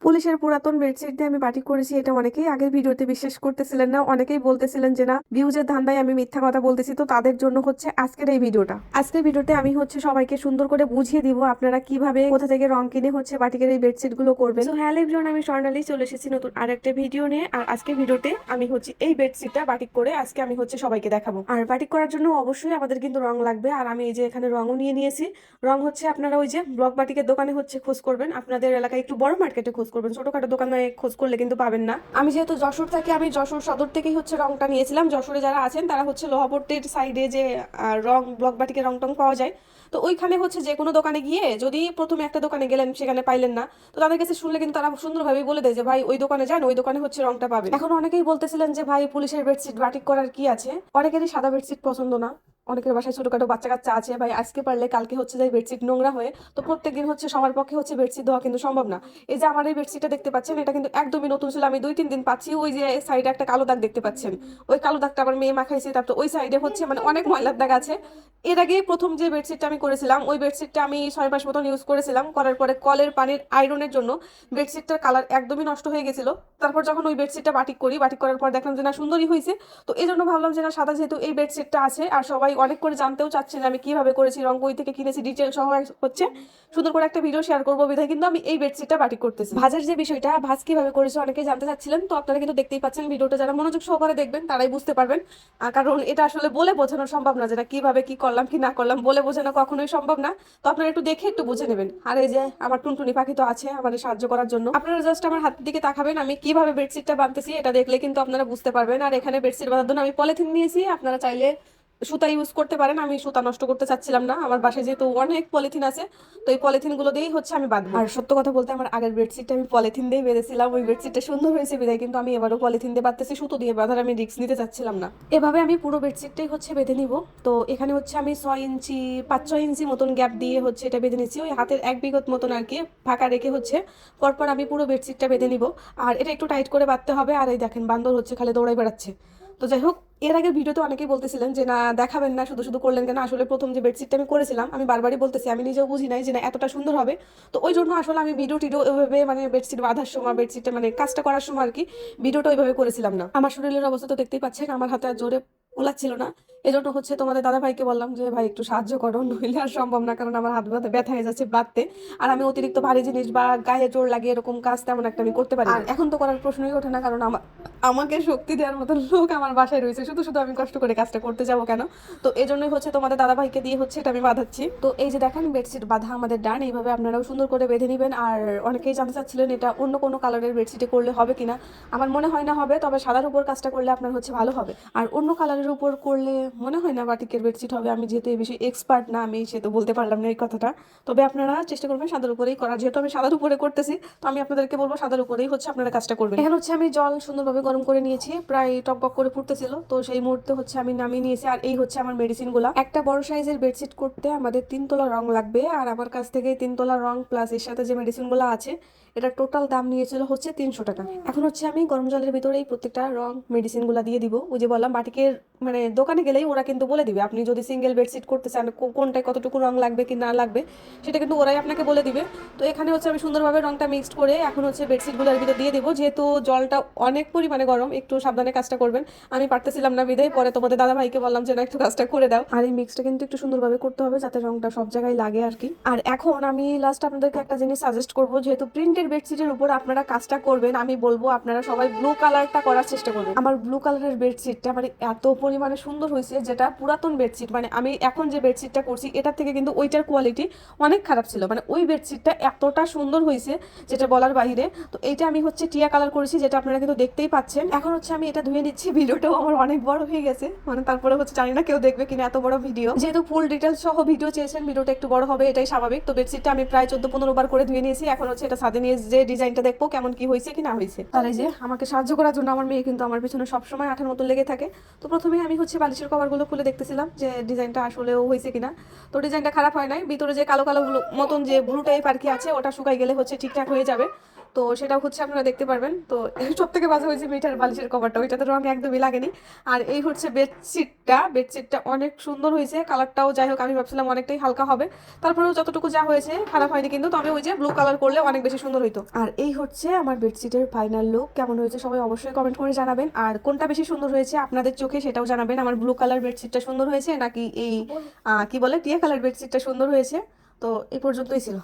পুলিশের পুরাতন বেডশিট দিয়ে আমি বাটিক করেছি, এটা অনেকেই আগের ভিডিওতে বিশ্বাস করতেছিলেন না। অনেকেই বলতেছিলেন যে না, ভিউজের ধান্দায় আমি মিথ্যা কথা বলতেছি। তো তাদের জন্য হচ্ছে আজকের এই ভিডিওটা। আজকের ভিডিওতে আমি হচ্ছে সবাইকে সুন্দর করে বুঝিয়ে দিব আপনারা কিভাবে কোথা থেকে রং কিনে হচ্ছে বাটিকের এই বেডশিট গুলো করবেন। তো হ্যালো এভরিওয়ান, আমি স্বর্ণালী চলে এসেছি নতুন আরেকটা ভিডিও নিয়ে। আর আজকের ভিডিওতে আমি হচ্ছে এই বেডশিটটা বাটিক করে আজকে আমি হচ্ছে সবাইকে দেখাবো। আর বাটিক করার জন্য অবশ্যই আমাদের কিন্তু রং লাগবে। আর আমি এই যে এখানে রঙও নিয়ে নিয়েছি। রং হচ্ছে আপনারা ওই যে ব্লক বাটিকের দোকানে হচ্ছে খোঁজ করবেন, আপনাদের এলাকায় একটু বড় মার্কেটে খোঁজ করবেন, ছোটখাটো দোকানে খোঁজ করলে কিন্তু পাবেন না। আমি যেহেতু যশোর থাকি, আমি যশোর সদর থেকেই হচ্ছে রংটা নিয়েছিলাম। যশোরে যারা আছেন তারা হচ্ছে লোহাপট্টির সাইডে যে রং ব্লক বাটিকের রং টং পাওয়া যায়, তো ওইখানে হচ্ছে যে কোনো দোকানে গিয়ে যদি প্রথমে একটা দোকানে গেলেন সেখানে পাইলেন না, তো তাদের কাছে শুনলে কিন্তু তারা সুন্দরভাবে বলে দেয় যে ভাই ওই দোকানে যান, ওই দোকানে হচ্ছে রংটা পাবেন। এখন অনেকেই বলতেছিলেন যে ভাই পুলিশের বেডশিট বাটিক করার কি আছে, অনেকেরই সাদা বেডশিট পছন্দ না, অনেকের বাসায় ছোটখাটো বাচ্চা কাচ্চা আছে। ভাই আজকে পারলে কালকে হচ্ছে যে বেডশিট নোংরা হয়ে, তো প্রত্যেকদিন হচ্ছে সবার পক্ষে হচ্ছে বেডশিট দেওয়া কিন্তু সম্ভব না। এই যে আমার এই বেডশিটটা দেখতে পাচ্ছেন, এটা কিন্তু একদমই নতুন ছিল, আমি 2-3 দিন পাচ্ছি। ওই যে সাইডে একটা কালো দাগ দেখতে পাচ্ছেন, ওই কালো দাগটা আবার মেয়ে মাখাইছে। তারপর ওই সাইডে হচ্ছে মানে অনেক ময়লার দাগ আছে। এর আগে প্রথম যে বেডশিটটা আমি করেছিলাম, ওই বেডশিটটা আমি 6 মাস মতন ইউজ করেছিলাম। করার পরে কলের পানির আয়রনের জন্য বেডশিটটার কালার একদমই নষ্ট হয়ে গেছিল। তারপর যখন ওই বেডশিটটা বাটিক বাটিক করার পর দেখলাম যে না, সুন্দরই হয়েছে। তো এই জন্য ভাবলাম যে না, সাদা যেহেতু এই বেডশিটটা আছে আর সবাই অনেক করে জানতেও চাচ্ছেন আমি কিভাবে করেছি, রং কই থেকে কিনেছি, ডিটেল সহ হচ্ছে সুন্দর করে একটা ভিডিও শেয়ার করবো বিধায় কিন্তু আমি এই বেডশিটটা বাটিক করতেছি। ভাজের যে বিষয়টা, ভাজ কিভাবে করেছে অনেকেই জানতে চাচ্ছিলেন, তো আপনারা কিন্তু দেখতেই পাচ্ছেন। ভিডিওটা যারা মনোযোগ সহকারে দেখবেন তারাই বুঝতে পারবেন। কারণ এটা আসলে বলে বোঝানো সম্ভব না, যেটা কিভাবে কি করলাম কি না করলাম বলে বোঝানো কখনোই সম্ভব না। তো আপনারা একটু দেখে একটু বুঝে নেবেন। আর এই যে আমার টুনটুনি পাখি তো আছে আমাদের সাহায্য করার জন্য, আপনারা জাস্ট আমার হাতের দিকে তাকাবেন, আমি কিভাবে বেডশিটটা বাঁধতেছি এটা দেখলে কিন্তু আপনারা বুঝতে পারবেন। আর এখানে বেডশিট বাঁধার জন্য আমি পলিথিন নিয়েছি, আপনারা চাইলে সুতা ইউজ করতে পারেন। আমি সুতা নষ্ট করতে চাচ্ছিলাম না, আমার বাসায় যেহেতু অনেক পলিথিন আছে, তো এই পলিথিন গুলো দিয়েই হচ্ছে আমি বাঁধবো। আর সত্য কথা বলতে, আমার আগের বেডশিটটা আমি পলিথিন দিয়ে বেঁধেছিলাম, ওই বেডশিটটা সুন্দর হয়েছে বিদায় কিন্তু আমি এবারও পলিথিন দিয়ে বাঁধতেছি, সুতো দিয়ে বাঁধার আমি রিস্ক নিতে চাচ্ছিলাম না। এভাবে আমি পুরো বেডশিটটাই হচ্ছে বেঁধে নিব। তো এখানে হচ্ছে আমি 6 ইঞ্চি 5-6 ইঞ্চি মতন গ্যাপ দিয়ে হচ্ছে এটা বেঁধে নিচ্ছি, ওই হাতের 1 বিঘত মতন আর কি ফাঁকা রেখে হচ্ছে পরপর আমি পুরো বেডশিটটা বেঁধে নিব। আর এটা একটু টাইট করে বাঁধতে হবে। আর এই দেখেন বান্দর হচ্ছে খালি দৌড়াই বেড়াচ্ছে। তো যাই হোক, এর আগের ভিডিওতে অনেকেই বলতেছিলেন যে না দেখাবেন না, শুধু শুধু করলেন কেন। আসলে প্রথম যে বেডশিটটা আমি করেছিলাম, আমি বারবারই বলতেছি আমি নিজেও বুঝি নাই যে না এতটা সুন্দর হবে। তো ওই জন্য আসলে আমি ভিডিও টিডিও ওইভাবে মানে বেডশিট বাঁধার সময়, বেডশিটটা মানে কাজটা করার সময় আর কি ভিডিওটা ওইভাবে করেছিলাম না। আমার শরীরের অবস্থা তো দেখতেই পাচ্ছেন, আমার হাতে আর জোরে ওলাচ্ছিল না। এজন্য হচ্ছে তোমাদের দাদা ভাইকে বললাম যে ভাই একটু সাহায্য করো, নইলে আর সম্ভব না, কারণ আমার হাত ব্যথা ব্যথা হয়ে যাচ্ছে বাঁধতে। আর আমি অতিরিক্ত ভারী জিনিস বা গায়ে জোর লাগিয়ে এরকম কাজ তেমন একটা আমি করতে পারি। আর এখন তো করার প্রশ্নই ওঠে না, কারণ আমাকে শক্তি দেওয়ার মতো লোক আমার বাসায় রয়েছে, শুধু শুধু আমি কষ্ট করে কাজটা করতে যাবো কেন। তো এই জন্যই হচ্ছে তোমাদের দাদা ভাইকে দিয়ে হচ্ছে এটা আমি বাঁধাচ্ছি। তো এই যে দেখেন বেডশিট বাঁধা আমাদের ডান, এইভাবে আপনারাও সুন্দর করে বেঁধে নেবেন। আর অনেকেই জানতে চাচ্ছিলেন এটা অন্য কোনো কালারের বেডশিটে করলে হবে কিনা। আমার মনে হয় না হবে, তবে সাদার উপর কাজটা করলে আপনার হচ্ছে ভালো হবে। আর অন্য কালারের উপর করলে মনে হয় না বাটিকের বেডশিট হবে। আমি যেহেতু এই বিষয়ে এক্সপার্ট না, আমি সে তো বলতে পারলাম না এই কথাটা। তবে আপনারা চেষ্টা করবেন সাদার উপরেই করার, যেহেতু আমি সাদার উপরে করতেছি, তো আমি আপনাদেরকে বলবো সাদার উপরেই হচ্ছে আপনারা কাজটা করবেন। এখন হচ্ছে আমি জল সুন্দরভাবে গরম করে নিয়েছি, প্রায় টকবক করে ফুটতেছিল, তো সেই মুহূর্তে হচ্ছে আমি নামিয়ে নিয়েছি। আর এই হচ্ছে আমার মেডিসিন গুলা। একটা বড় সাইজের বেডশিট করতে আমাদের 3 তোলা রং লাগবে। আর আমার কাছ থেকে 3 তোলা রং প্লাস এর সাথে যে মেডিসিন গুলো আছে, এটা টোটাল দাম নিয়েছিল হচ্ছে 300 টাকা। এখন হচ্ছে আমি গরম জলের ভিতরেই প্রত্যেকটা রং মেডিসিন গুলা দিয়ে দিব। ওই যে বললাম বাটিকের মানে দোকানে গেলেই ওরা কিন্তু বলে দিবে, আপনি যদি সিঙ্গেল বেডশিট করতে চান কোনটায় কতটুকু রং লাগবে কি না লাগবে সেটা কিন্তু ওরাই আপনাকে বলে দিবে। তো এখানে হচ্ছে আমি সুন্দরভাবে রংটা মিক্সড করে এখন হচ্ছে বেডশিটগুলোর ভিতরে দিয়ে দিব। যেহেতু জলটা অনেক পরিমাণে গরম, একটু সাবধানে কাজটা করবেন। আমি পারতেছিলাম না বিদায় পরে তোমাদের দাদা ভাইকে বললাম যে না একটু কাজটা করে দাও। আর এই মিক্সটা কিন্তু একটু সুন্দরভাবে করতে হবে যাতে রংটা সব জায়গায় লাগে আর কি। আর এখন আমি লাস্ট আপনাদেরকে একটা জিনিস সাজেস্ট করবো, যেহেতু প্রিন্টের বেডশিটের উপর আপনারা কাজটা করবেন, আমি বলবো আপনারা সবাই ব্লু কালারটা করার চেষ্টা করবেন। আমার ব্লু কালারের বেডশিটটা মানে এত পরিমাণে সুন্দর হয়েছে, যেটা পুরাতন বেডশিট মানে আমি এখন যে বেডশিটটা করছি এটার থেকে কিন্তু ওইটার কোয়ালিটি অনেক খারাপ ছিল। মানে ওই বেডশিটটা এতটা সুন্দর হয়েছে যেটা বলার বাইরে। তো এইটা আমি হচ্ছে টিয়া কালার করেছি, যেটা আপনারা কিন্তু দেখতেই পাচ্ছেন। এখন হচ্ছে আমি এটা ধুয়ে নিচ্ছি। ভিডিওটাও আমার অনেক বড় হয়ে গেছে, মানে তারপরে হচ্ছে জানি না কেউ দেখবে কিনা এত বড় ভিডিও। যেহেতু ফুল ডিটেলস সহ ভিডিও চেয়েছেন, ভিডিওটা একটু বড় হবে এটাই স্বাভাবিক। তো বেডশিটটা আমি প্রায় 14-15 বার করে ধুয়ে নিয়েছি। এখন হচ্ছে এটা ছাদে নিয়ে যে ডিজাইনটা দেখবো কেমন কি হয়েছে কি না হয়েছে। তার এই যে আমাকে সাহায্য করার জন্য আমার মেয়ে কিন্তু আমার পিছনে সবসময় আঠার মতো লেগে থাকে। তো প্রথমে আমি হচ্ছে বালিশের কভারগুলো খুলে দেখতেছিলাম যে ডিজাইনটা আসলেও হয়েছে কিনা। তো ডিজাইনটা খারাপ হয় নাই, ভিতরে যে কালো কালো মতন যে ব্লু টাইপ আর কি আছে ওটা শুকাই গেলে হচ্ছে ঠিকঠাক হয়ে যাবে। তো সেটাও হচ্ছে আপনারা দেখতে পারবেন। তো সব থেকে বাজে হয়েছে মিঠার বালিশের কভারটা, ওইটাতে রং একদমই লাগেনি। আর এই হচ্ছে বেডশিটটা অনেক সুন্দর হয়েছে, কালারটাও যাই হোক আমি ভাবছিলাম অনেকটাই হালকা হবে, তারপরেও যতটুকু যা হয়েছে খারাপ হয়নি কিন্তু, তবে ওই যে ব্লু কালার করলে অনেক বেশি সুন্দর হইতো। আর এই হচ্ছে আমার বেডশিটের ফাইনাল লুক। কেমন হয়েছে সবাই অবশ্যই কমেন্ট করে জানাবেন, আর কোনটা বেশি সুন্দর হয়েছে আপনাদের চোখে সেটাও জানাবেন। আমার ব্লু কালার বেডশিটটা সুন্দর হয়েছে নাকি এই কি বলে টিয়া কালার বেডশিটটা সুন্দর হয়েছে। তো এই পর্যন্তই ছিল।